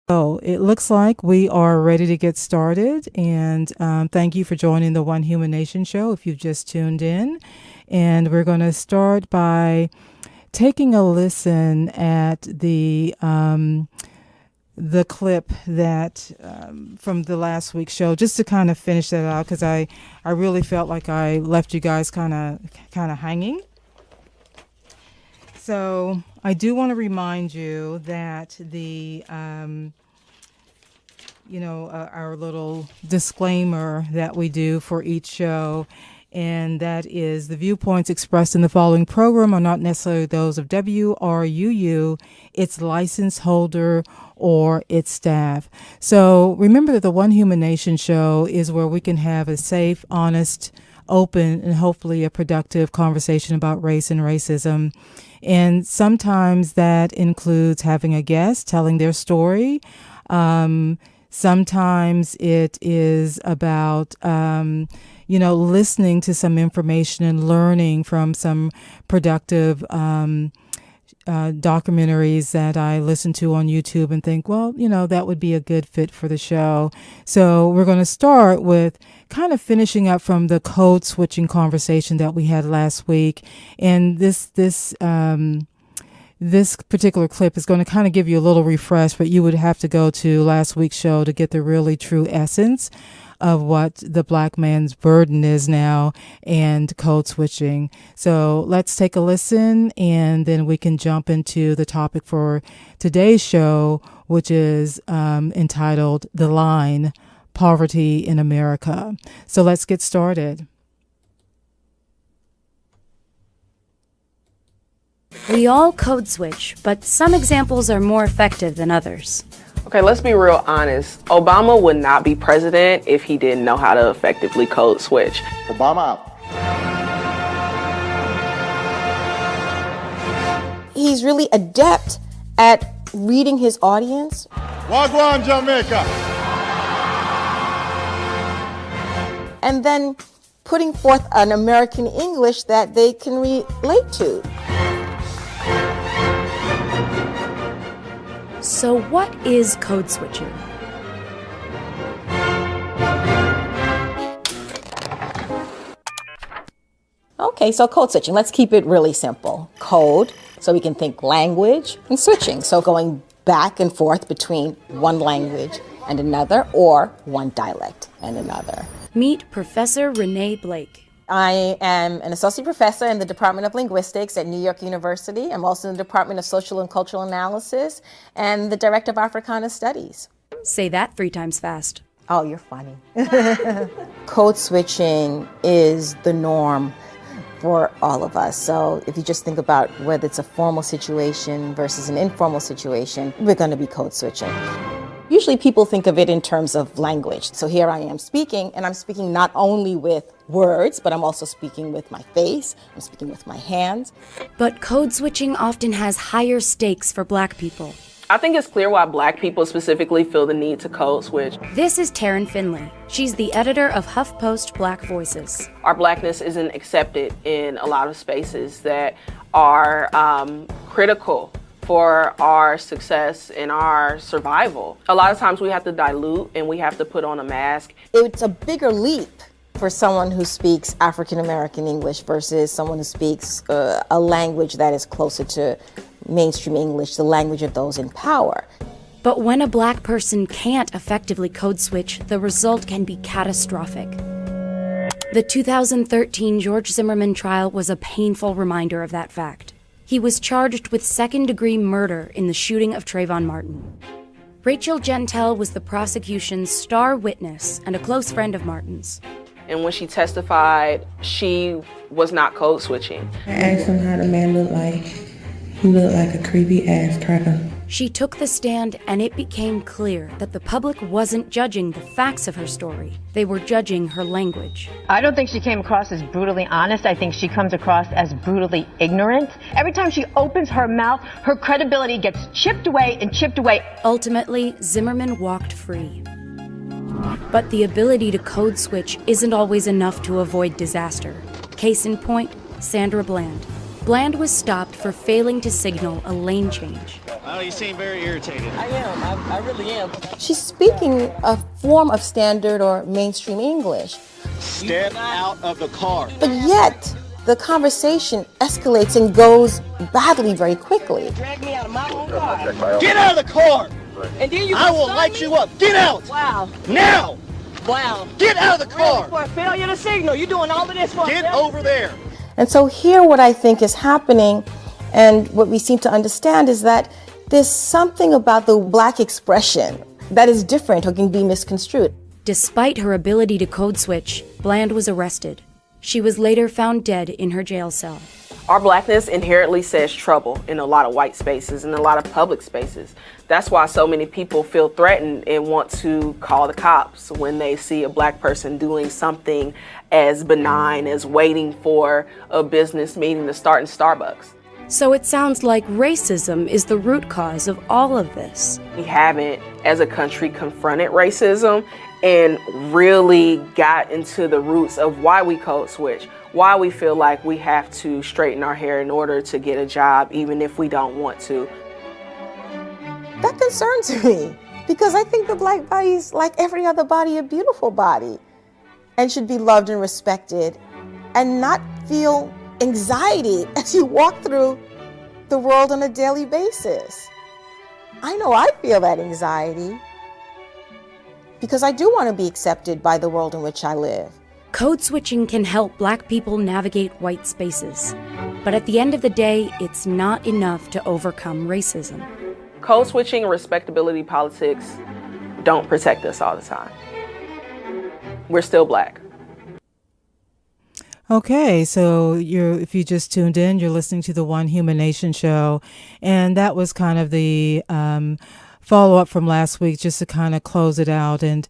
So it looks like we are ready to get started, and thank you for joining the One Human Nation show if you've just tuned in. And we're going to start by taking a listen at the clip that from the last week's show, just to kind of finish that out, because I really felt like I left you guys kind of hanging. So I do want to remind you that our little disclaimer that we do for each show, and that is the viewpoints expressed in the following program are not necessarily those of WRUU, its license holder, or its staff. So remember that the One Human Nation show is where we can have a safe, honest, open, and hopefully a productive conversation about race and racism. And sometimes that includes having a guest telling their story. Sometimes it is about, listening to some information and learning from some productive documentaries that I listen to on YouTube and think, well, that would be a good fit for the show. So we're going to start with kind of finishing up from the code switching conversation that we had last week. And this particular clip is going to kind of give you a little refresh, but you would have to go to last week's show to get the really true essence of what the black man's burden is now and code switching. So let's take a listen, and then we can jump into the topic for today's show, which is entitled The Line, Poverty in America. So let's get started. We all code switch, but some examples are more effective than others. Okay, let's be real honest. Obama would not be president if he didn't know how to effectively code switch. Obama out. He's really adept at reading his audience. Wagwan, Jamaica. And then putting forth an American English that they can relate to. So what is code switching? Okay, so code switching, let's keep it really simple. Code, so we can think language, and switching, so going back and forth between one language and another, or one dialect and another. Meet Professor Renee Blake. I am an associate professor in the Department of Linguistics at New York University. I'm also in the Department of Social and Cultural Analysis and the Director of Africana Studies. Say that 3 times fast. Oh, you're funny. Code switching is the norm for all of us. So if you just think about whether it's a formal situation versus an informal situation, we're going to be code switching. Usually people think of it in terms of language. So here I am speaking, and I'm speaking not only with words, but I'm also speaking with my face, I'm speaking with my hands. But code switching often has higher stakes for black people. I think it's clear why black people specifically feel the need to code switch. This is Taryn Finley. She's the editor of HuffPost Black Voices. Our blackness isn't accepted in a lot of spaces that are critical for our success and our survival. A lot of times we have to dilute and we have to put on a mask. It's a bigger leap for someone who speaks African American English versus someone who speaks a language that is closer to mainstream English, the language of those in power. But when a black person can't effectively code switch, the result can be catastrophic. The 2013 George Zimmerman trial was a painful reminder of that fact. He was charged with second-degree murder in the shooting of Trayvon Martin. Rachel Gentile was the prosecution's star witness and a close friend of Martin's. And when she testified, she was not code switching. I asked him how the man looked like. He looked like a creepy ass cracker. She took the stand, and it became clear that the public wasn't judging the facts of her story. They were judging her language. I don't think she came across as brutally honest. I think she comes across as brutally ignorant. Every time she opens her mouth, her credibility gets chipped away and chipped away. Ultimately, Zimmerman walked free. But the ability to code switch isn't always enough to avoid disaster. Case in point, Sandra Bland. Bland was stopped for failing to signal a lane change. Oh, you seem very irritated. I am. I really am. She's speaking a form of standard or mainstream English. Step out of the car. But yet, the conversation escalates and goes badly very quickly. Drag me out of my own car. Get out of the car! And then you I will light you up. Get out! Wow. Now! Wow. Get out of the car! Really, for a failure to signal. You're doing all of this for Get a failure? over there. And so here what I think is happening, and what we seem to understand, is that there's something about the Black expression that is different or can be misconstrued. Despite her ability to code switch, Bland was arrested. She was later found dead in her jail cell. Our Blackness inherently says trouble in a lot of white spaces and a lot of public spaces. That's why so many people feel threatened and want to call the cops when they see a Black person doing something as benign as waiting for a business meeting to start in Starbucks. So it sounds like racism is the root cause of all of this. We haven't, as a country, confronted racism and really got into the roots of why we code switch, why we feel like we have to straighten our hair in order to get a job, even if we don't want to. That concerns me, because I think the Black body is like every other body, a beautiful body, and should be loved and respected, and not feel anxiety as you walk through the world on a daily basis. I know I feel that anxiety because I do want to be accepted by the world in which I live. Code switching can help Black people navigate white spaces. But at the end of the day, it's not enough to overcome racism. Code switching and respectability politics don't protect us all the time. We're still Black. Okay, so if you just tuned in, you're listening to the One Human Nation show, and that was kind of the follow-up from last week, just to kind of close it out and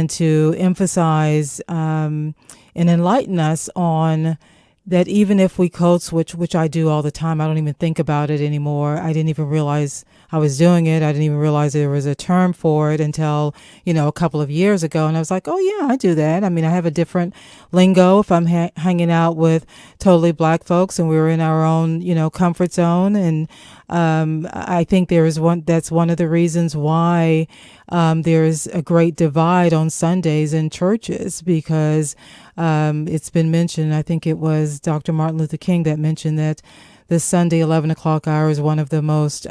to emphasize and enlighten us on that even if we code switch, which I do all the time, I don't even think about it anymore. I didn't even realize I was doing it. I didn't even realize there was a term for it until, a couple of years ago. And I was like, oh yeah, I do that. I mean, I have a different lingo if I'm hanging out with totally Black folks and we're in our own, comfort zone. And I think that's one of the reasons why there's a great divide on Sundays in churches, because it's been mentioned, I think it was Dr. Martin Luther King that mentioned that the Sunday 11 o'clock hour is one of the most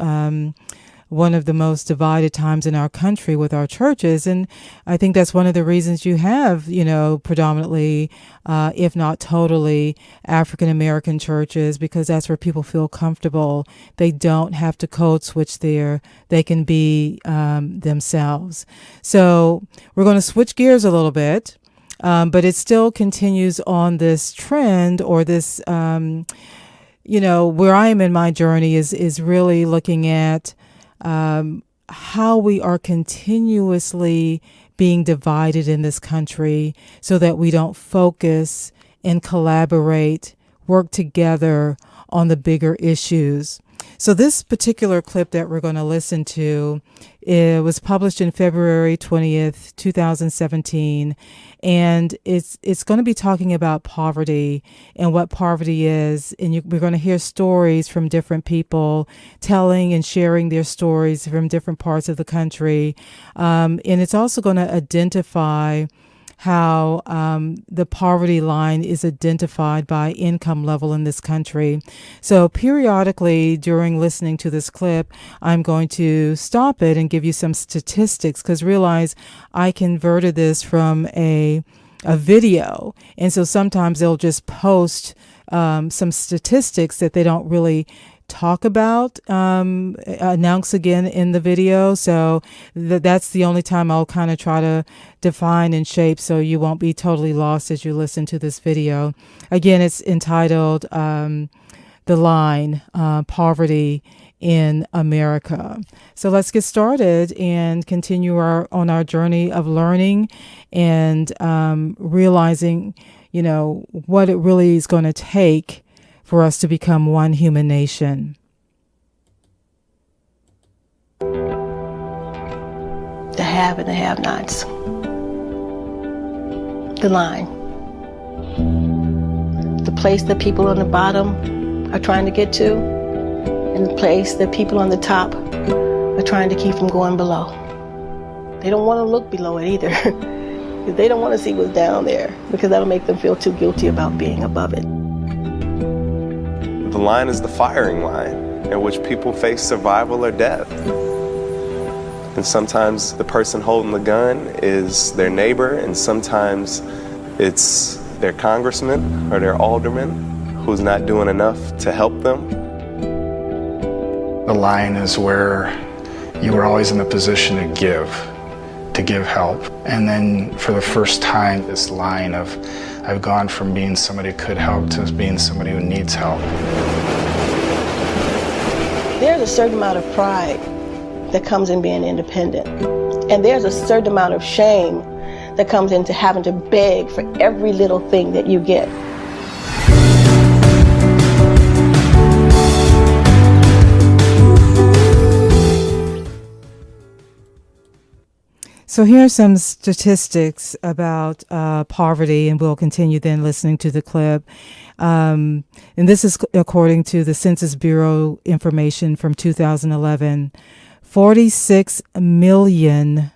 divided times in our country with our churches. And I think that's one of the reasons you have, predominantly, if not totally, African American churches, because that's where people feel comfortable. They don't have to code switch there. They can be themselves. So we're going to switch gears a little bit, but it still continues on this trend or this, where I am in my journey is really looking at how we are continuously being divided in this country so that we don't focus and collaborate, work together on the bigger issues. So this particular clip that we're going to listen to, it was published in February 20th, 2017, and it's going to be talking about poverty and what poverty is. And we're going to hear stories from different people telling and sharing their stories from different parts of the country. And it's also going to identify how the poverty line is identified by income level in this country. So periodically during listening to this clip, I'm going to stop it and give you some statistics, because realize I converted this from a video. And so sometimes they'll just post some statistics that they don't really talk about, announce again in the video. So that's the only time I'll kind of try to define and shape, so you won't be totally lost as you listen to this video. Again, it's entitled The Line, Poverty in America. So let's get started and continue on our journey of learning and realizing, what it really is going to take for us to become one human nation. The have and the have-nots. The line. The place that people on the bottom are trying to get to in a place that people on the top are trying to keep from going below. They don't want to look below it either. They don't want to see what's down there because that'll make them feel too guilty about being above it. The line is the firing line in which people face survival or death. And sometimes the person holding the gun is their neighbor, and sometimes it's their congressman or their alderman who's not doing enough to help them. The line is where you are always in a position to give help. And then for the first time, this line of I've gone from being somebody who could help to being somebody who needs help. There's a certain amount of pride that comes in being independent. And there's a certain amount of shame that comes into having to beg for every little thing that you get. So here are some statistics about poverty, and we'll continue then listening to the clip. And this is according to the Census Bureau information from 2011. 46 million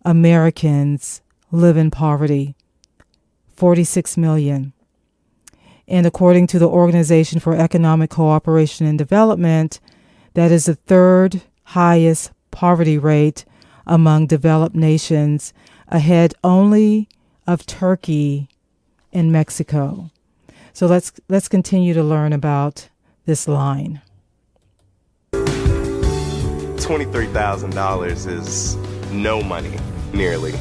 Americans live in poverty. 46 million. And according to the Organization for Economic Cooperation and Development, that is the third highest poverty rate among developed nations, ahead only of Turkey and Mexico. So let's continue to learn about this line. $23,000 is no money, nearly.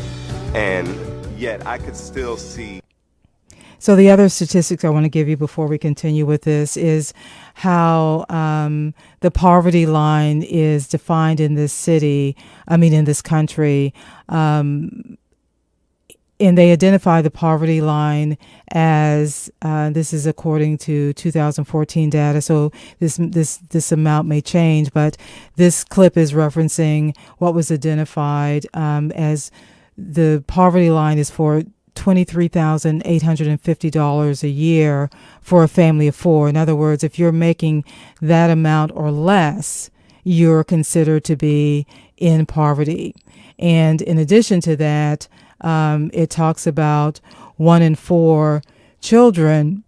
And yet I could still see. So the other statistics I want to give you before we continue with this is how the poverty line is defined in this in this country. And they identify the poverty line as, this is according to 2014 data, so this amount may change, but this clip is referencing what was identified as the poverty line is for $23,850 a year for a family of four. In other words, if you're making that amount or less, you're considered to be in poverty. And in addition to that, it talks about 1 in 4 children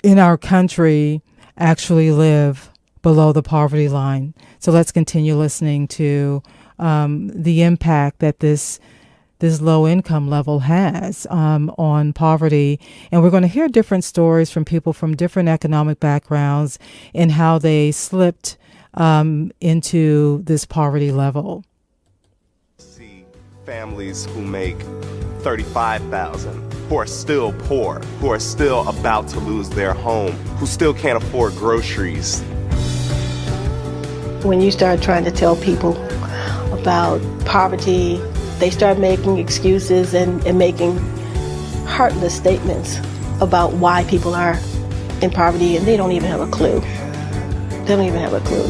in our country actually live below the poverty line. So let's continue listening to the impact that this low income level has on poverty. And we're going to hear different stories from people from different economic backgrounds and how they slipped into this poverty level. See families who make $35,000, who are still poor, who are still about to lose their home, who still can't afford groceries. When you start trying to tell people about poverty, they start making excuses and making heartless statements about why people are in poverty, and they don't even have a clue. They don't even have a clue.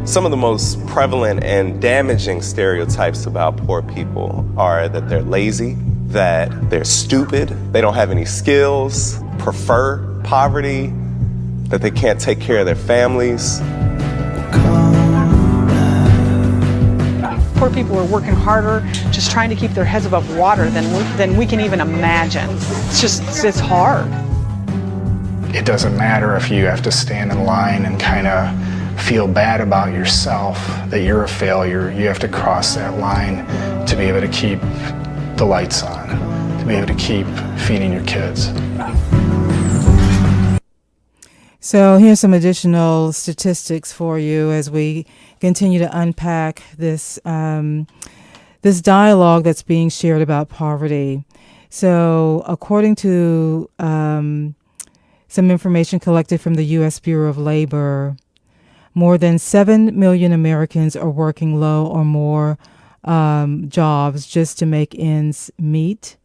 Some of the most prevalent and damaging stereotypes about poor people are that they're lazy, that they're stupid, they don't have any skills, prefer poverty, that they can't take care of their families. Poor people are working harder, just trying to keep their heads above water than we can even imagine. It's hard. It doesn't matter if you have to stand in line and kind of feel bad about yourself, that you're a failure. You have to cross that line to be able to keep the lights on, to be able to keep feeding your kids. So here's some additional statistics for you as we continue to unpack this this dialogue that's being shared about poverty. So according to some information collected from the U.S. Bureau of Labor, more than 7 million Americans are working low or more jobs just to make ends meet.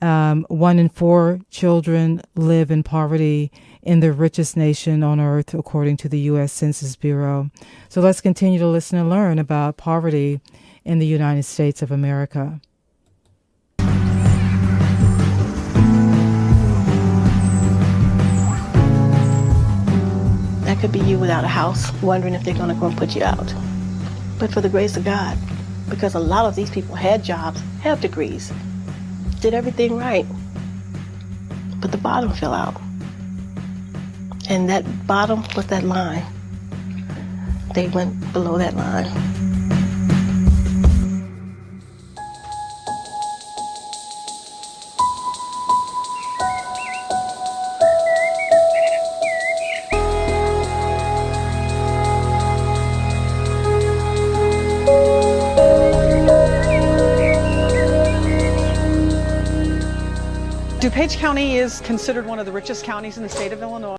1 in 4 children live in poverty in the richest nation on earth, according to the U.S. Census Bureau. So let's continue to listen and learn about poverty in the United States of America. could be you without a house, wondering if they're going to come and put you out. But for the grace of God, because a lot of these people had jobs, have degrees, did everything right, but the bottom fell out. And that bottom was that line. They went below that line. DuPage County is considered one of the richest counties in the state of Illinois.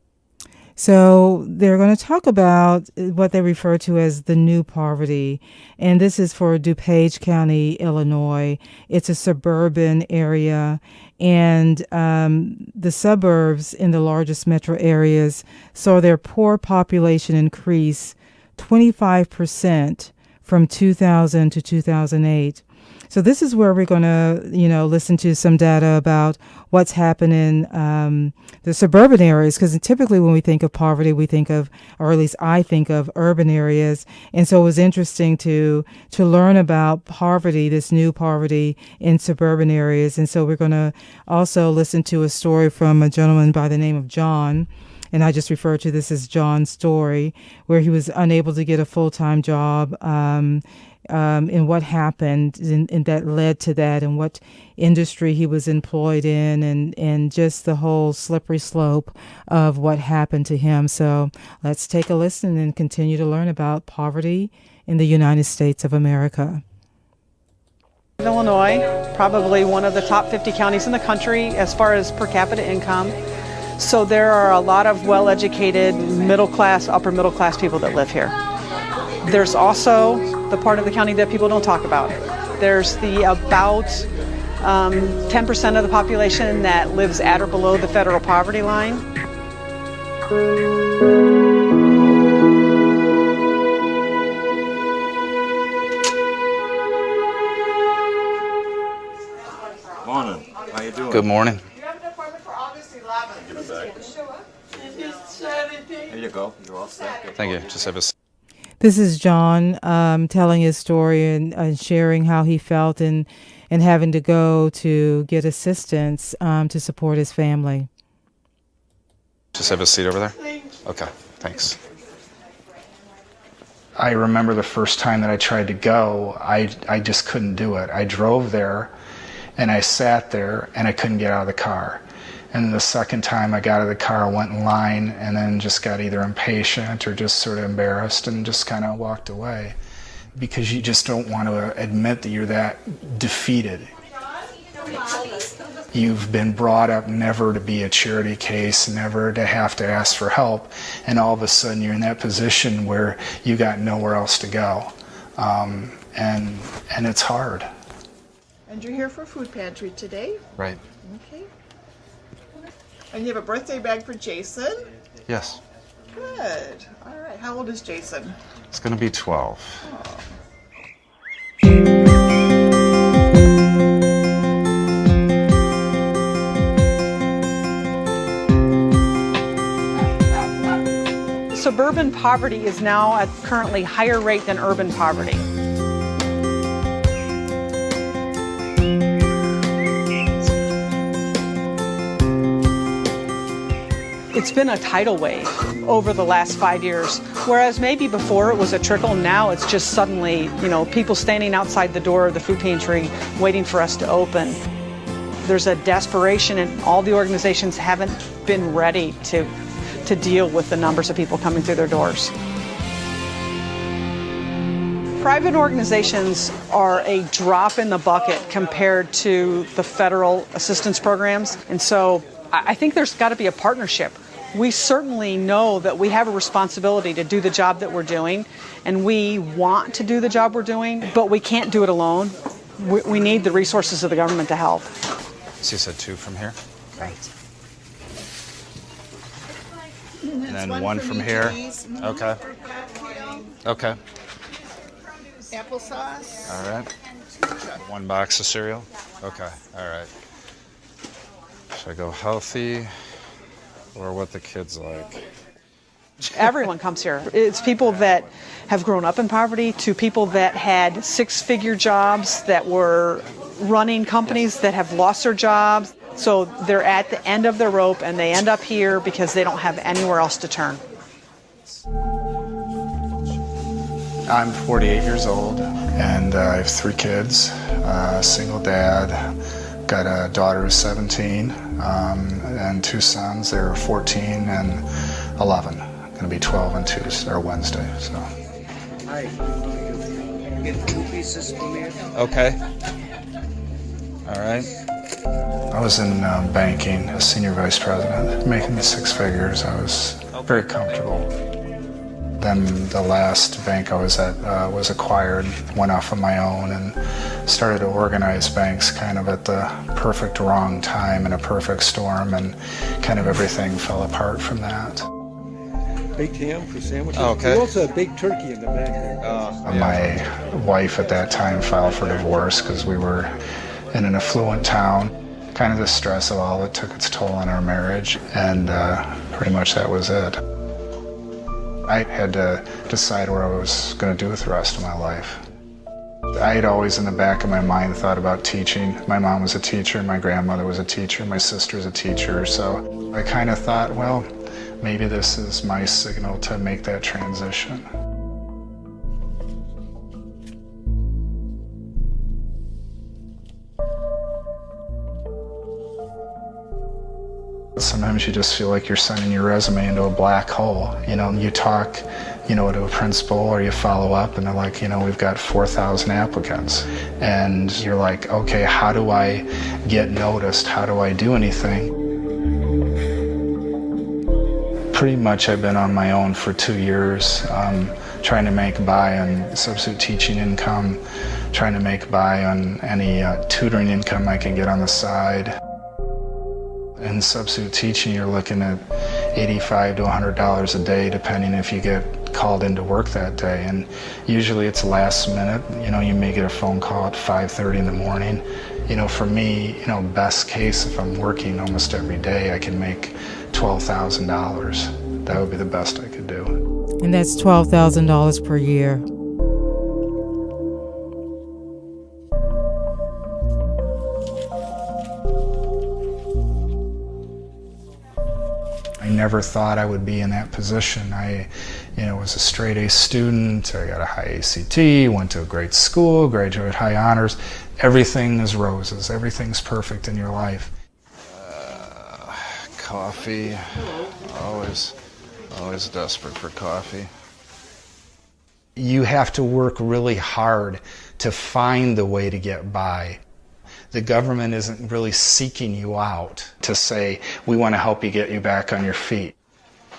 So they're going to talk about what they refer to as the new poverty. And this is for DuPage County, Illinois. It's a suburban area. And the suburbs in the largest metro areas saw their poor population increase 25% from 2000 to 2008. So this is where we're going to, listen to some data about what's happening in the suburban areas, because typically when we think of poverty, we think of, or at least I think of, urban areas. And so it was interesting to learn about poverty, this new poverty in suburban areas. And so we're going to also listen to a story from a gentleman by the name of John. And I just refer to this as John's story, where he was unable to get a full-time job, and what happened and that led to that, and what industry he was employed in, and just the whole slippery slope of what happened to him. So let's take a listen and continue to learn about poverty in the United States of America. Illinois, probably one of the top 50 counties in the country as far as per capita income. So there are a lot of well-educated, middle-class, upper-middle-class people that live here. There's also the part of the county that people don't talk about. There's the about 10% of the population that lives at or below the federal poverty line. Morning. How you doing? Good morning. You have an appointment for August 11th. Give it back. There you go. You're all set. Thank you. Just have a. This is John telling his story and sharing how he felt and having to go to get assistance to support his family. Just have a seat over there. Okay, thanks. I remember the first time that I tried to go, I just couldn't do it. I drove there and I sat there and I couldn't get out of the car. And the second time I got out of the car, I went in line and then just got either impatient or just sort of embarrassed and just kind of walked away. Because you just don't want to admit that you're that defeated. You've been brought up never to be a charity case, never to have to ask for help, and all of a sudden you're in that position where you got nowhere else to go. And it's hard. And you're here for food pantry today? Right. Okay. And you have a birthday bag for Jason? Yes. Good. All right. How old is Jason? It's going to be 12. Oh. Suburban poverty is now at currently higher rate than urban poverty. It's been a tidal wave over the last 5 years, whereas maybe before it was a trickle, now it's just suddenly, people standing outside the door of the food pantry waiting for us to open. There's a desperation, and all the organizations haven't been ready to deal with the numbers of people coming through their doors. Private organizations are a drop in the bucket compared to the federal assistance programs, and so I think there's got to be a partnership. We certainly know that we have a responsibility to do the job that we're doing, and we want to do the job we're doing, but we can't do it alone. We need the resources of the government to help. So you said 2 from here? Right. And then one from here? Okay. Okay. Applesauce. All right. 1 box of cereal? Okay. All right. Should I go healthy or what the kids like? Everyone comes here. It's people that have grown up in poverty to people that had six-figure jobs, that were running companies that have lost their jobs. So they're at the end of their rope and they end up here because they don't have anywhere else to turn. I'm 48 years old and I have 3 kids, single dad, got a daughter who's 17 and 2 sons. They're 14 and 11. Going to be 12 on Tuesday or Wednesday. So. Hi. Get 2 pieces for me. Okay. All right. I was in banking as senior vice president, making the 6 figures. I was very comfortable. Then the last bank I was at was acquired, went off on my own, and started to organize banks kind of at the perfect wrong time in a perfect storm, and kind of everything fell apart from that. Baked ham for sandwiches. Okay. We also have baked turkey in the back there. My wife at that time filed for divorce because we were in an affluent town. Kind of the stress of all of it took its toll on our marriage, and pretty much that was it. I had to decide what I was going to do with the rest of my life. I had always in the back of my mind thought about teaching. My mom was a teacher, my grandmother was a teacher, my sister's a teacher, so I kind of thought, well, maybe this is my signal to make that transition. Sometimes you just feel like you're sending your resume into a black hole. You know, you talk, to a principal or you follow up and they're like, we've got 4,000 applicants. And you're like, okay, how do I get noticed? How do I do anything? Pretty much I've been on my own for 2 years, trying to make by on substitute teaching income, trying to make by on any tutoring income I can get on the side. In substitute teaching, you're looking at $85 to $100 a day, depending if you get called into work that day. And usually it's last minute. You may get a phone call at 5:30 in the morning. For me, best case, if I'm working almost every day, I can make $12,000. That would be the best I could do. And that's $12,000 per year. I never thought I would be in that position. I, was a straight A student. I got a high ACT, went to a great school, graduated high honors. Everything is roses. Everything's perfect in your life. Coffee. Always desperate for coffee. You have to work really hard to find the way to get by. The government isn't really seeking you out to say, we want to help you get you back on your feet.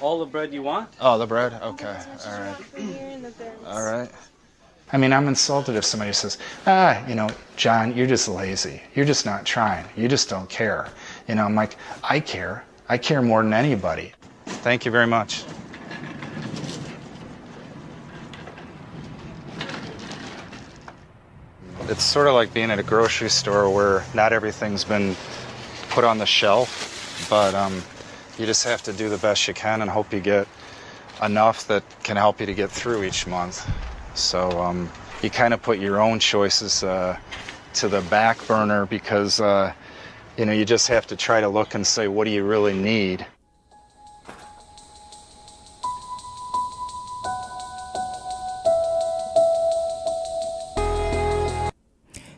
All the bread you want? Oh, the bread? Okay. All right. All right. I mean, I'm insulted if somebody says, John, you're just lazy. You're just not trying. You just don't care. I'm like, I care. I care more than anybody. Thank you very much. It's sort of like being at a grocery store where not everything's been put on the shelf, but you just have to do the best you can and hope you get enough that can help you to get through each month. So you kind of put your own choices to the back burner because, you just have to try to look and say, what do you really need?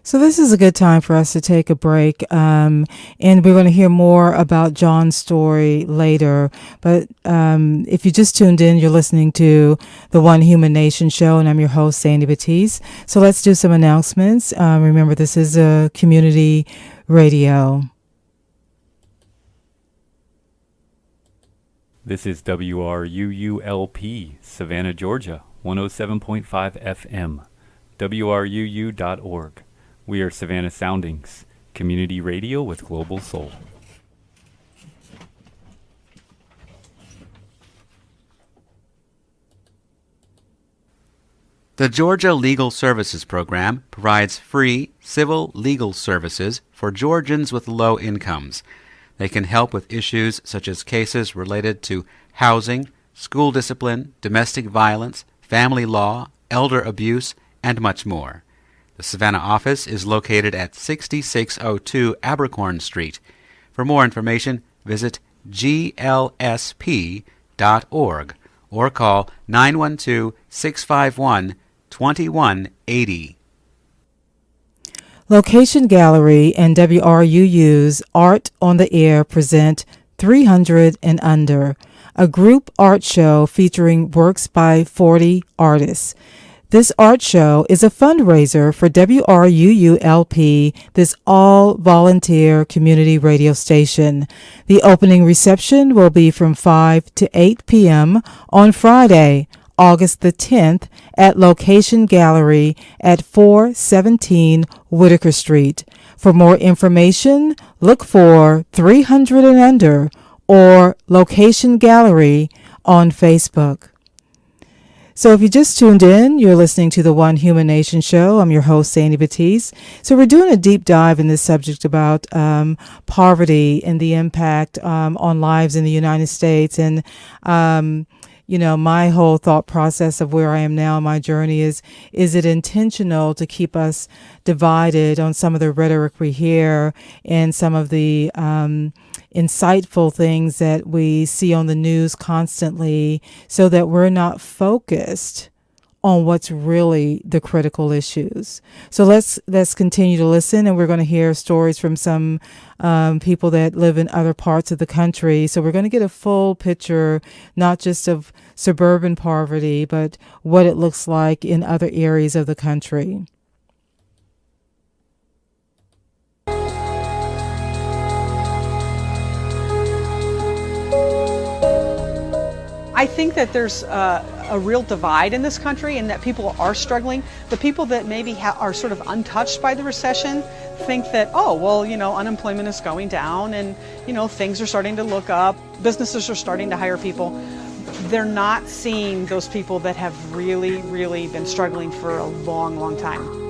So this is a good time for us to take a break, and we're going to hear more about John's story later. But if you just tuned in, you're listening to the One Human Nation show, and I'm your host, Sandy Batiste. So let's do some announcements. Remember, this is a community radio. This is WRUULP, Savannah, Georgia, 107.5 FM, WRUU.org. We are Savannah Soundings, community radio with global soul. The Georgia Legal Services Program provides free civil legal services for Georgians with low incomes. They can help with issues such as cases related to housing, school discipline, domestic violence, family law, elder abuse, and much more. The Savannah office is located at 6602 Abercorn Street. For more information, visit glsp.org or call 912-651-2180. Location Gallery and WRUU's Art on the Air present 300 and Under, a group art show featuring works by 40 artists. This art show is a fundraiser for WRUU-LP, this all-volunteer community radio station. The opening reception will be from 5 to 8 p.m. on Friday, August the 10th, at Location Gallery at 417 Whitaker Street. For more information, look for 300 and Under or Location Gallery on Facebook. So if you just tuned in, you're listening to the One Human Nation show. I'm your host, Sandy Batiste. So we're doing a deep dive in this subject about poverty and the impact on lives in the United States. And, my whole thought process of where I am now in my journey is it intentional to keep us divided on some of the rhetoric we hear and some of the insightful things that we see on the news constantly, so that we're not focused on what's really the critical issues. So let's continue to listen, and we're going to hear stories from some people that live in other parts of the country. So we're going to get a full picture, not just of suburban poverty, but what it looks like in other areas of the country. I think that there's a real divide in this country, and that people are struggling. The people that maybe are sort of untouched by the recession think that, unemployment is going down, and, things are starting to look up. Businesses are starting to hire people. They're not seeing those people that have really, really been struggling for a long, long time.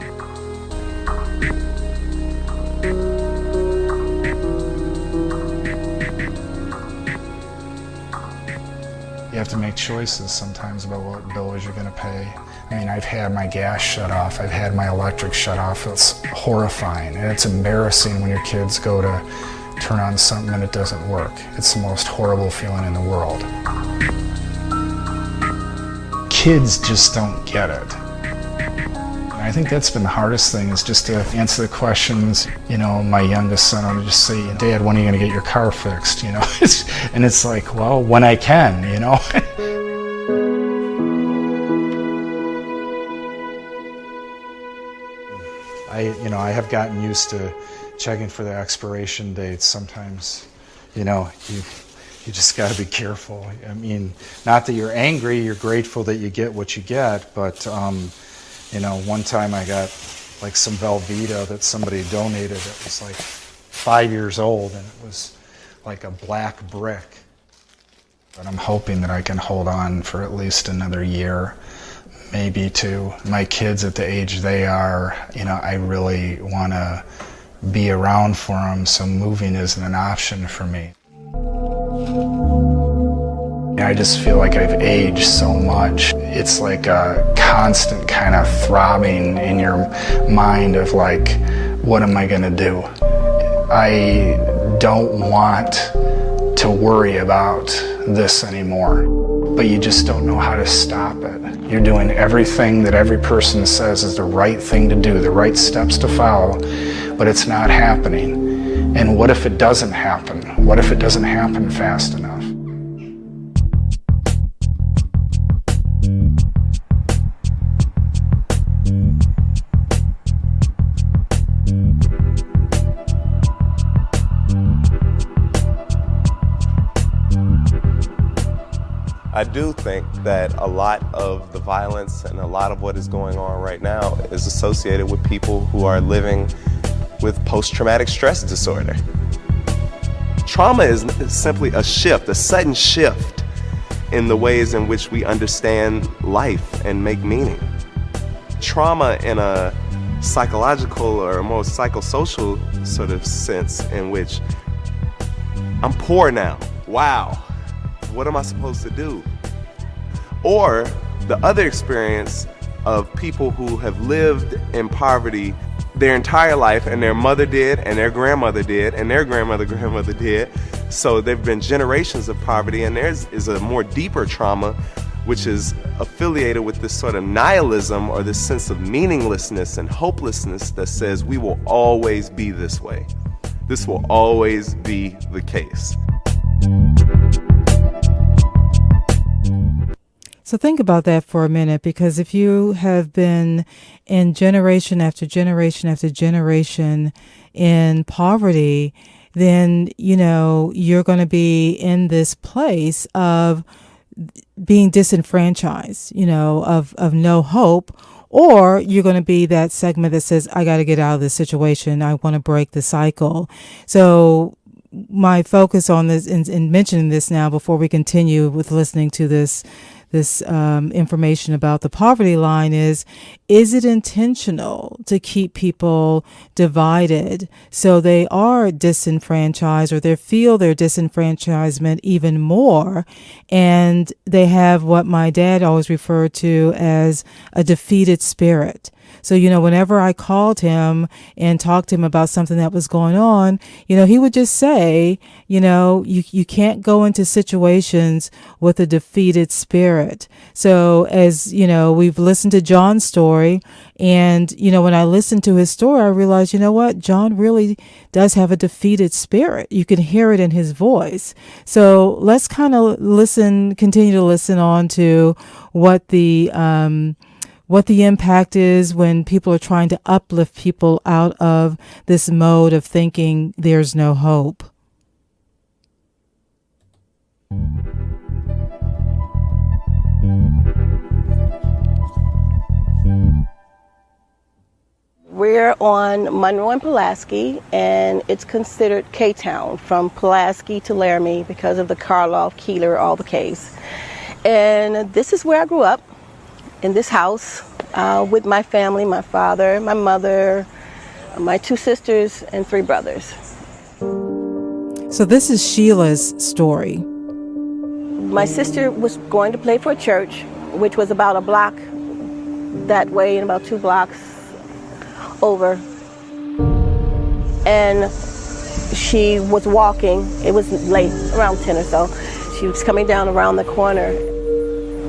You have to make choices sometimes about what bills you're going to pay. I mean, I've had my gas shut off. I've had my electric shut off. It's horrifying, and it's embarrassing when your kids go to turn on something and it doesn't work. It's the most horrible feeling in the world. Kids just don't get it. I think that's been the hardest thing, is just to answer the questions. My youngest son will just say, "Dad, when are you going to get your car fixed?" And it's like, well, when I can, I have gotten used to checking for the expiration dates. Sometimes, you just got to be careful. I mean, not that you're angry, you're grateful that you get what you get, but one time I got like some Velveeta that somebody donated. It was like 5 years old, and it was like a black brick. But I'm hoping that I can hold on for at least another year, maybe two. My kids at the age they are, I really want to be around for them, so moving isn't an option for me. I just feel like I've aged so much. It's like a constant kind of throbbing in your mind of like, what am I going to do? I don't want to worry about this anymore, but you just don't know how to stop it. You're doing everything that every person says is the right thing to do, the right steps to follow, but it's not happening. And what if it doesn't happen? What if it doesn't happen fast enough? I do think that a lot of the violence and a lot of what is going on right now is associated with people who are living with post-traumatic stress disorder. Trauma is simply a shift, a sudden shift in the ways in which we understand life and make meaning. Trauma in a psychological or a more psychosocial sort of sense in which I'm poor now. Wow. What am I supposed to do? Or the other experience of people who have lived in poverty their entire life, and their mother did, and their grandmother did, and their grandmother did. So there have been generations of poverty, and theirs is a more deeper trauma, which is affiliated with this sort of nihilism or this sense of meaninglessness and hopelessness that says we will always be this way. This will always be the case. So think about that for a minute, because if you have been in generation after generation after generation in poverty, then, you know, you're going to be in this place of being disenfranchised, you know, of no hope, or you're going to be that segment that says, I got to get out of this situation. I want to break the cycle. So my focus on this, in mentioning this now before we continue with listening to this information about the poverty line is it intentional to keep people divided so they are disenfranchised, or they feel their disenfranchisement even more, and they have what my dad always referred to as a defeated spirit? So, you know, whenever I called him and talked to him about something that was going on, you know, he would just say, you know, you can't go into situations with a defeated spirit. So as, you know, we've listened to John's story, and, you know, when I listened to his story, I realized, you know what, John really does have a defeated spirit. You can hear it in his voice. So let's kind of continue to listen on to what the impact is when people are trying to uplift people out of this mode of thinking there's no hope. We're on Monroe and Pulaski, and it's considered K-Town, from Pulaski to Laramie, because of the Karloff, Keeler, all the Ks. And this is where I grew up, in this house, with my family, my father, my mother, my 2 sisters, and 3 brothers. So this is Sheila's story. My sister was going to play for a church, which was about a block that way and about 2 blocks over. And she was walking. It was late, around 10 or so. She was coming down around the corner.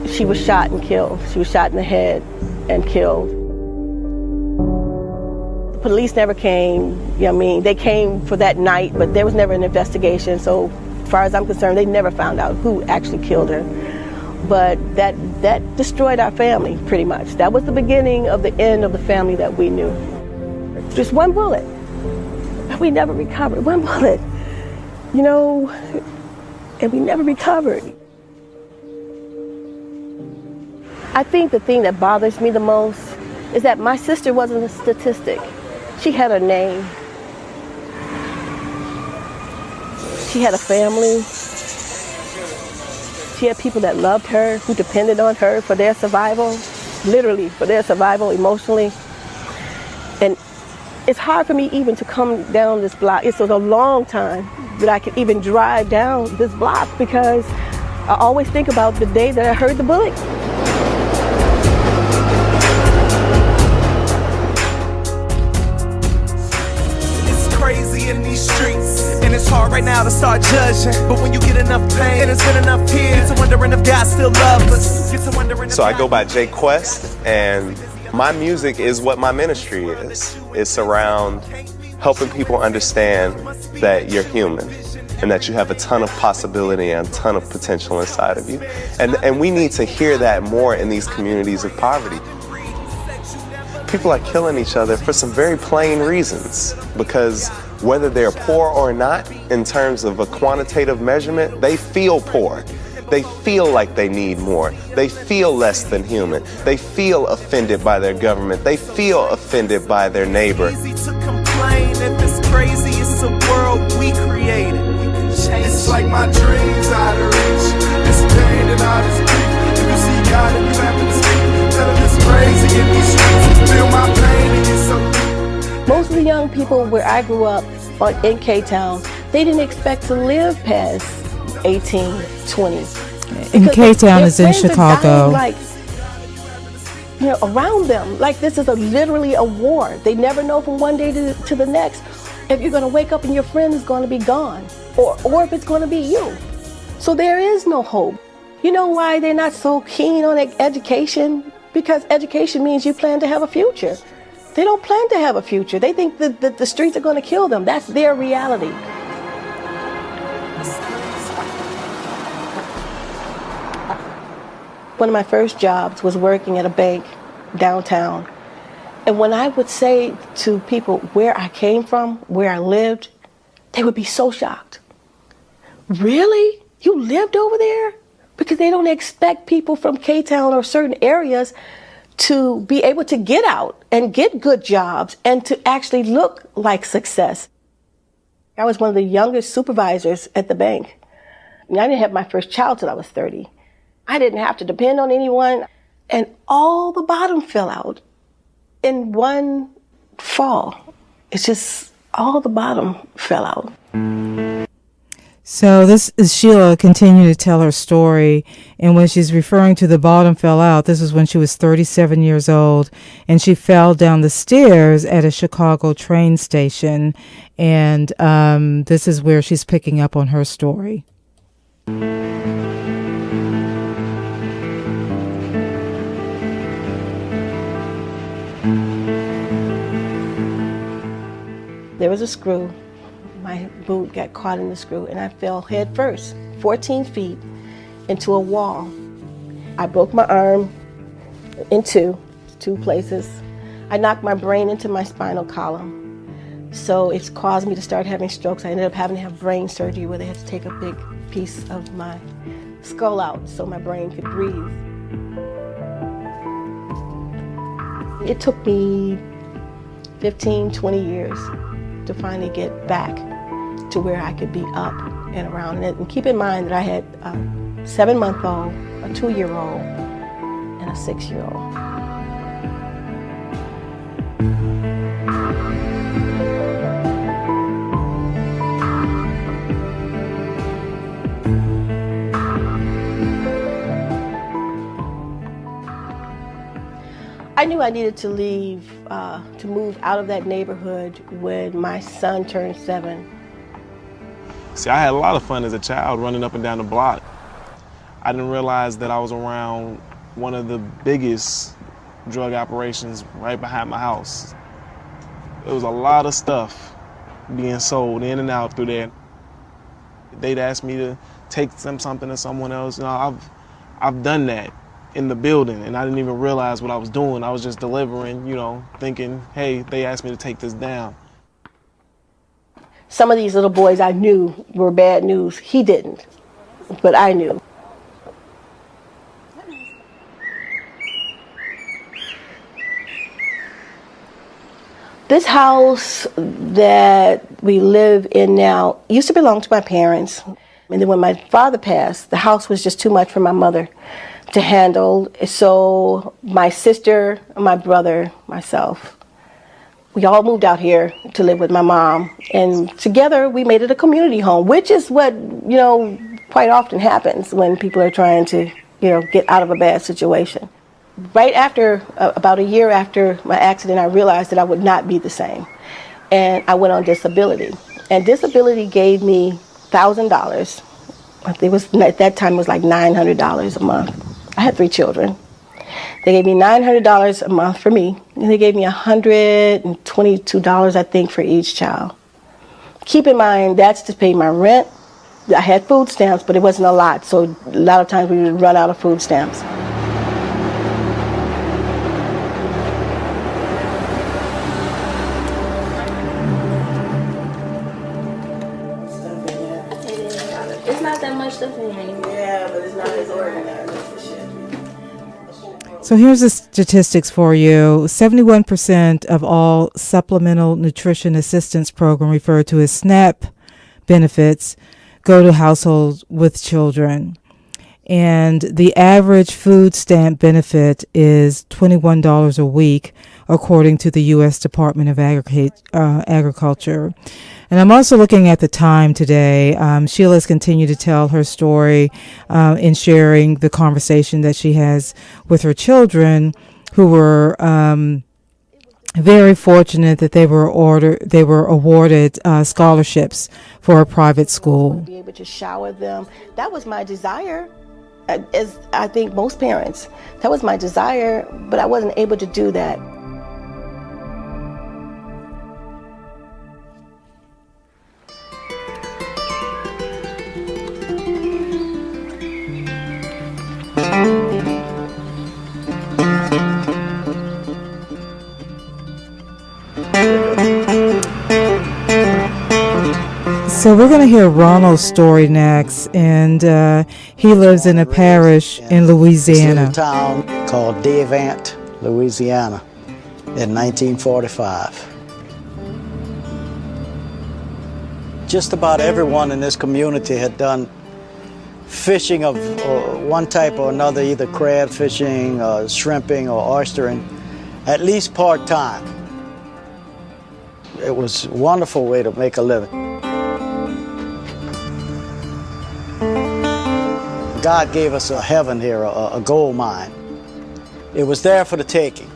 She was shot and killed. She was shot in the head and killed. The police never came. You know what I mean? They came for that night, but there was never an investigation. So as far as I'm concerned, they never found out who actually killed her. But that destroyed our family, pretty much. That was the beginning of the end of the family that we knew. Just one bullet. We never recovered. One bullet. You know, and we never recovered. I think the thing that bothers me the most is that my sister wasn't a statistic. She had a name. She had a family. She had people that loved her, who depended on her for their survival, literally for their survival emotionally. And it's hard for me even to come down this block. It was a long time that I could even drive down this block, because I always think about the day that I heard the bullet. In these streets, and it's hard right now to start judging, but when you get enough pain and it's been enough here, get to wondering if God still loves us, get to wondering. So I go by Jay Quest, and my music is what my ministry is. It's around helping people understand that you're human and that you have a ton of possibility and a ton of potential inside of you, and we need to hear that more in these communities of poverty. People are killing each other for some very plain reasons, because whether they're poor or not, in terms of a quantitative measurement, they feel poor. They feel like they need more. They feel less than human. They feel offended by their government. They feel offended by their neighbor. Easy to complain if it's crazy, it's a world we created. It's like my dreams out of reach. This pain and all this grief. If you see God and you happen to speak, tell him it's crazy in these streets. Feel my pain and it's so deep. Most of the young people where I grew up in K-Town, they didn't expect to live past 18, 20. And K-Town is in friends are Chicago. dying, like, around them. Like this is literally a war. They never know from one day to the next if you're going to wake up and your friend is going to be gone, or if it's going to be you. So there is no hope. You know why they're not so keen on education? Because education means you plan to have a future. They don't plan to have a future. They think that the streets are going to kill them. That's their reality. One of my first jobs was working at a bank downtown. And when I would say to people where I came from, where I lived, they would be so shocked. Really? You lived over there? Because they don't expect people from K-Town or certain areas to be able to get out and get good jobs and to actually look like success. I was one of the youngest supervisors at the bank. I didn't have my first child till I was 30. I didn't have to depend on anyone, and all the bottom fell out in one fall. It's just all the bottom fell out. So this is Sheila continuing to tell her story, and when she's referring to the bottom fell out, this is when she was 37 years old, and she fell down the stairs at a Chicago train station, and this is where she's picking up on her story. There was a screw. My boot got caught in the screw and I fell head first, 14 feet, into a wall. I broke my arm in two places. I knocked my brain into my spinal column. So it's caused me to start having strokes. I ended up having to have brain surgery where they had to take a big piece of my skull out so my brain could breathe. It took me 15, 20 years to finally get back to where I could be up and around. And keep in mind that I had a 7-month-old, a 2-year-old, and a 6-year-old. I knew I needed to leave, to move out of that neighborhood when my son turned 7. See, I had a lot of fun as a child running up and down the block. I didn't realize that I was around one of the biggest drug operations right behind my house. There was a lot of stuff being sold in and out through there. They'd ask me to take something to someone else. I've done that in the building, and I didn't even realize what I was doing. I was just delivering, thinking, hey, they asked me to take this down. Some of these little boys I knew were bad news. He didn't, but I knew. This house that we live in now used to belong to my parents. And then when my father passed, the house was just too much for my mother to handle. So my sister, my brother, myself, we all moved out here to live with my mom. And together we made it a community home, which is what, quite often happens when people are trying to, get out of a bad situation. Right after, about a year after my accident, I realized that I would not be the same. And I went on disability. And disability gave me $1,000. It was, at that time, it was like $900 a month. I had 3 children. They gave me $900 a month for me, and they gave me $122, I think, for each child. Keep in mind, that's to pay my rent. I had food stamps, but it wasn't a lot, so a lot of times we would run out of food stamps. It's not that much stuff in here. Yeah, but it's not as organized as it should be. So here's the statistics for you. 71% of all Supplemental Nutrition Assistance Program, referred to as SNAP benefits, go to households with children. And the average food stamp benefit is $21 a week, according to the U.S. Department of Agriculture. And I'm also looking at the time today. Sheila's continued to tell her story in sharing the conversation that she has with her children, who were very fortunate that they were awarded scholarships for a private school. Be able to shower them. That was my desire, as I think most parents. That was my desire, but I wasn't able to do that. So we're going to hear Ronald's story next, and he lives in a parish in Louisiana. It's in a town called Devant, Louisiana, in 1945. Just about everyone in this community had done fishing of one type or another, either crab fishing, shrimping, or oystering, at least part-time. It was a wonderful way to make a living. God gave us a heaven here, a gold mine. It was there for the taking.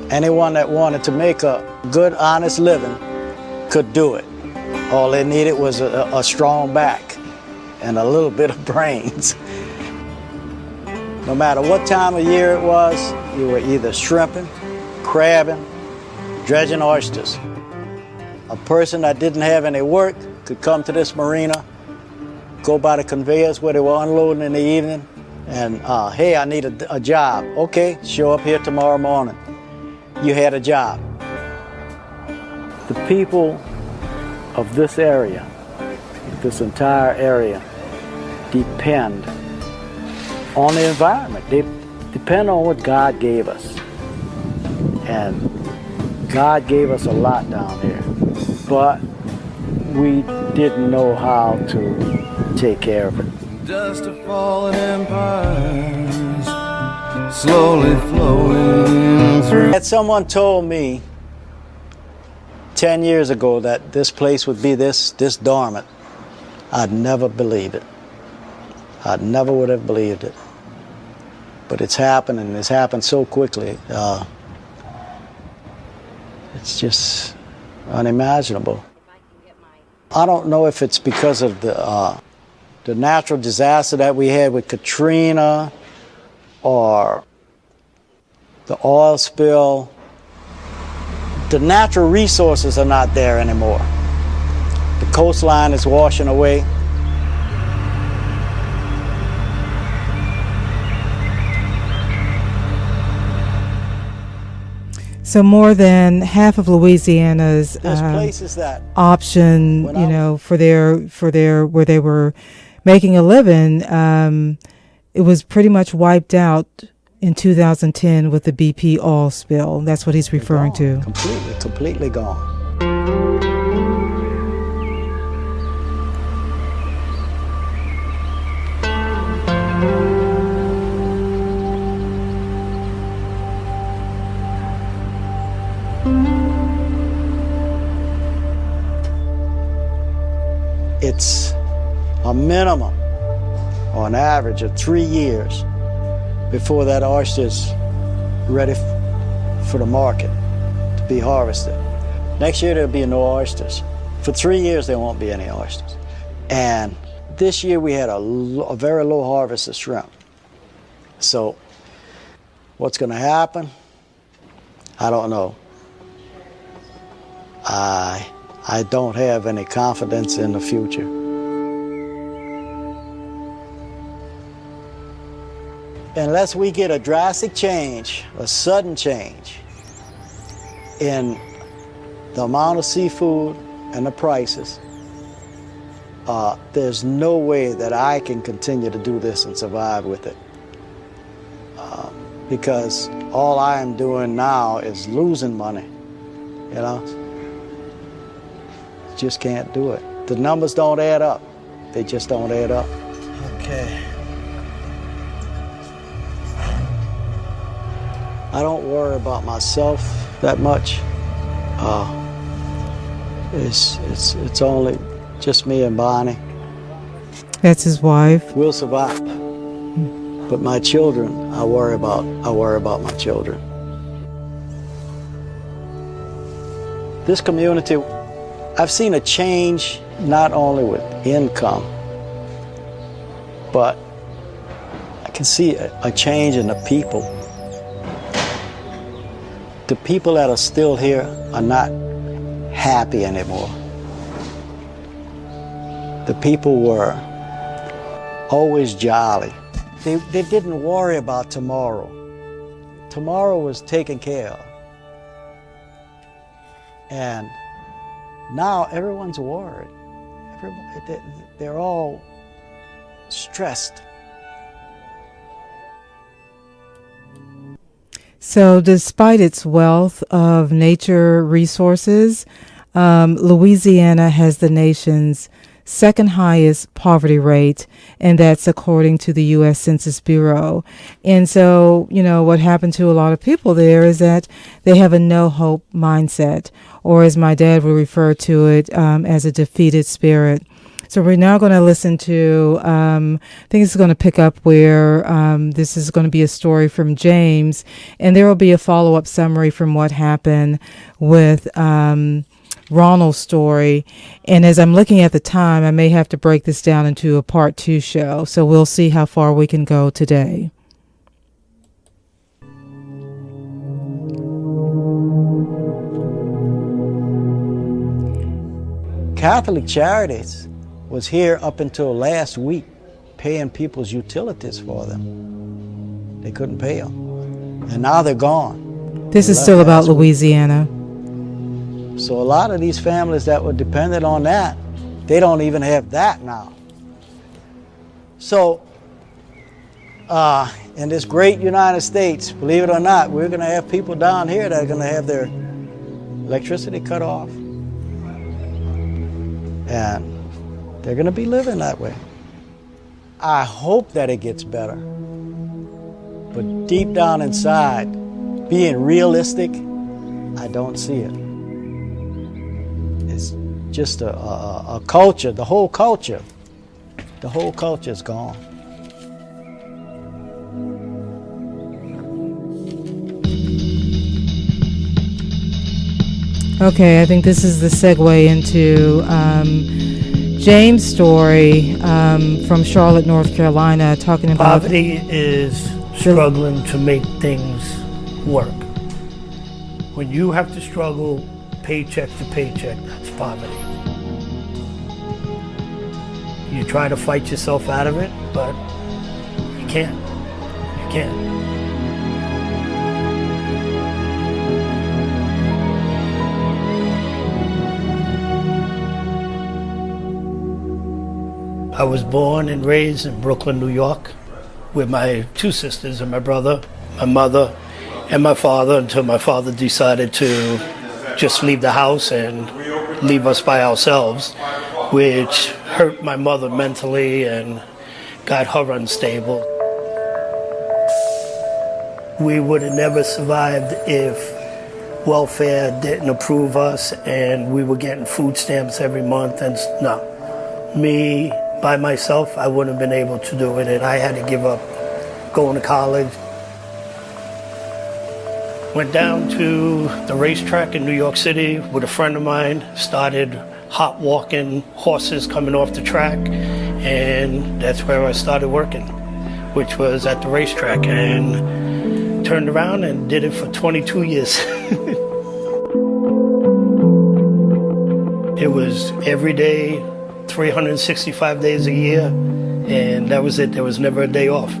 Anyone that wanted to make a good, honest living could do it. All they needed was a strong back and a little bit of brains. No matter what time of year it was, you were either shrimping, crabbing, dredging oysters. A person that didn't have any work could come to this marina, go by the conveyors where they were unloading in the evening, and hey, I need a job. Okay, show up here tomorrow morning. You had a job. The people of this area, this entire area, depend on the environment. They depend on what God gave us. And God gave us a lot down here, but we didn't know how to take care of it. Dust of fallen empires slowly flowing through. Had someone told me 10 years ago that this place would be this dormant, I'd never believed it. I never would have believed it. But it's happened, and it's happened so quickly. It's just unimaginable. I don't know if it's because of the natural disaster that we had with Katrina or the oil spill. The natural resources are not there anymore. The coastline is washing away. So more than half of Louisiana's option, for their where they were making a living, it was pretty much wiped out in 2010 with the BP oil spill. That's what he's referring to. Completely gone. It's a minimum or an average of 3 years before that oyster's ready for the market to be harvested. Next year there'll be no oysters. For 3 years there won't be any oysters. And this year we had a very low harvest of shrimp. So what's going to happen? I don't know. I don't have any confidence in the future. Unless we get a drastic change, a sudden change in the amount of seafood and the prices, there's no way that I can continue to do this and survive with it. Because all I am doing now is losing money, Just can't do it. The numbers don't add up. They just don't add up. Okay. I don't worry about myself that much. It's only just me and Bonnie. That's his wife. We'll survive. But my children, I worry about my children. This community, I've seen a change not only with income, but I can see a change in the people. The people that are still here are not happy anymore. The people were always jolly. They didn't worry about tomorrow. Tomorrow was taken care of. And now everyone's worried. They're all stressed. So despite its wealth of nature resources, Louisiana has the nation's second highest poverty rate, and that's according to the U.S. Census Bureau. And so, what happened to a lot of people there is that they have a no-hope mindset, or as my dad would refer to it, as a defeated spirit. So we're now going to listen to, I think it's going to pick up where this is going to be a story from James, and there will be a follow-up summary from what happened with Ronald's story. And as I'm looking at the time, I may have to break this down into a part 2 show. So we'll see how far we can go today. Catholic Charities was here up until last week paying people's utilities for them. They couldn't pay them. And now they're gone. This is still about Louisiana. So a lot of these families that were dependent on that, they don't even have that now. So in this great United States, believe it or not, we're going to have people down here that are going to have their electricity cut off. And they're going to be living that way. I hope that it gets better. But deep down inside, being realistic, I don't see it. It's just a culture, the whole culture is gone. Okay, I think this is the segue into James' story from Charlotte, North Carolina, talking about poverty is struggling to make things work. When you have to struggle paycheck to paycheck, that's poverty. You try to fight yourself out of it, but you can't. You can't. I was born and raised in Brooklyn, New York, with my 2 sisters and my brother, my mother, and my father, until my father decided to just leave the house and leave us by ourselves, which hurt my mother mentally and got her unstable. We would have never survived if welfare didn't approve us and we were getting food stamps every month. And no, me by myself, I wouldn't have been able to do it, and I had to give up going to college. Went down to the racetrack in New York City with a friend of mine, started hot walking horses coming off the track, and that's where I started working, which was at the racetrack, and turned around and did it for 22 years. It was every day, 365 days a year, and that was it. There was never a day off.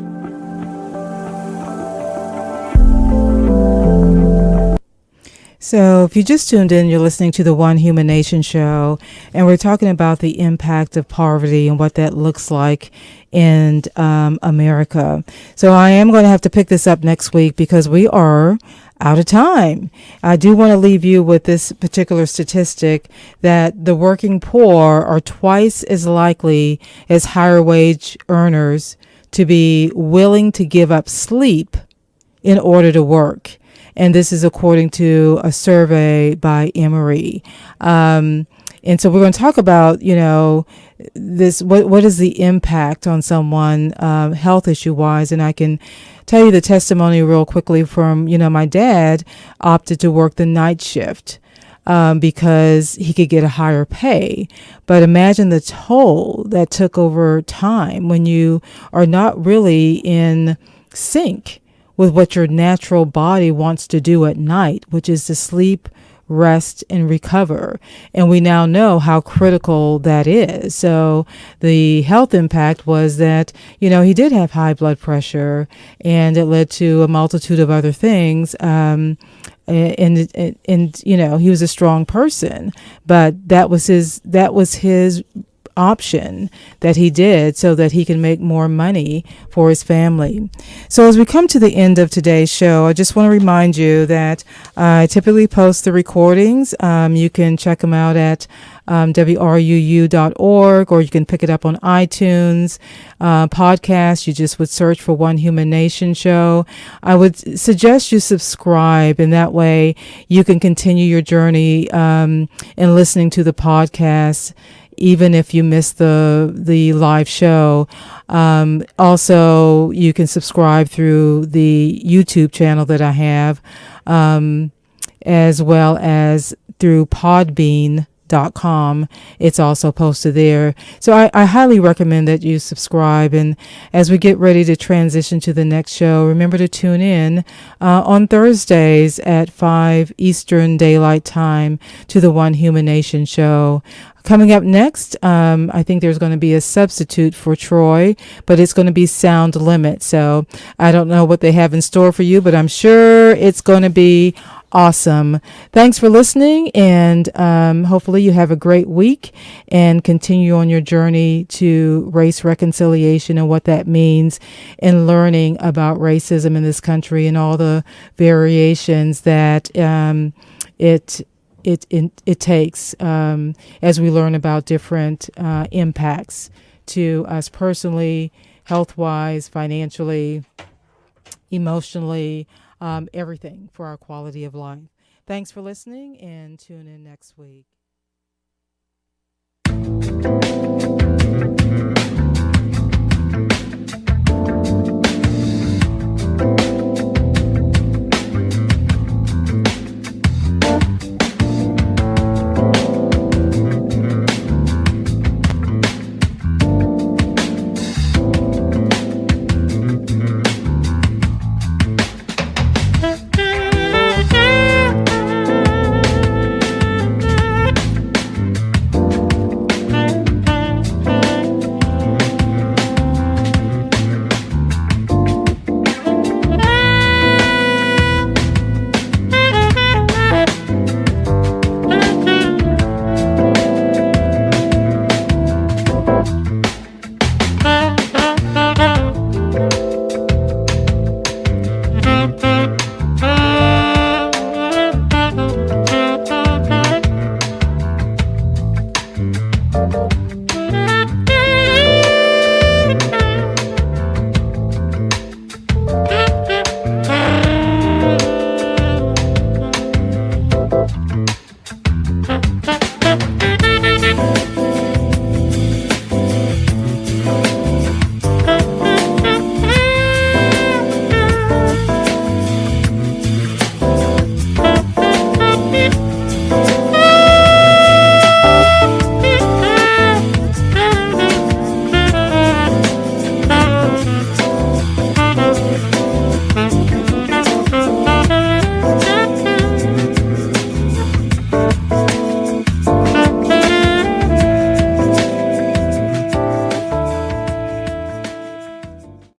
So if you just tuned in, you're listening to the One Human Nation show, and we're talking about the impact of poverty and what that looks like in America. So I am going to have to pick this up next week because we are out of time. I do want to leave you with this particular statistic that the working poor are twice as likely as higher wage earners to be willing to give up sleep in order to work. And this is according to a survey by Emory. And so we're going to talk about, this, what is the impact on someone health issue wise. And I can tell you the testimony real quickly from, my dad opted to work the night shift because he could get a higher pay. But imagine the toll that took over time when you are not really in sync with what your natural body wants to do at night, which is to sleep, rest, and recover. And we now know how critical that is. So the health impact was that, he did have high blood pressure, and it led to a multitude of other things. And he was a strong person, but that was his option that he did so that he can make more money for his family. So as we come to the end of today's show, I just want to remind you that I typically post the recordings. You can check them out at WRUU.org, or you can pick it up on iTunes podcast. You just would search for One Human Nation Show. I would suggest you subscribe, and that way you can continue your journey in listening to the podcast, even if you miss the live show. Also, you can subscribe through the YouTube channel that I have, as well as through Podbean.com. It's also posted there. So I highly recommend that you subscribe. And as we get ready to transition to the next show, remember to tune in on Thursdays at 5 Eastern Daylight Time to the One Human Nation Show. Coming up next, I think there's going to be a substitute for Troy, but it's going to be Sound Limit. So I don't know what they have in store for you, but I'm sure it's going to be awesome. Thanks for listening, and hopefully you have a great week and continue on your journey to race reconciliation and what that means in learning about racism in this country and all the variations that it takes as we learn about different impacts to us personally, health-wise, financially, emotionally, everything for our quality of life. Thanks for listening, and tune in next week.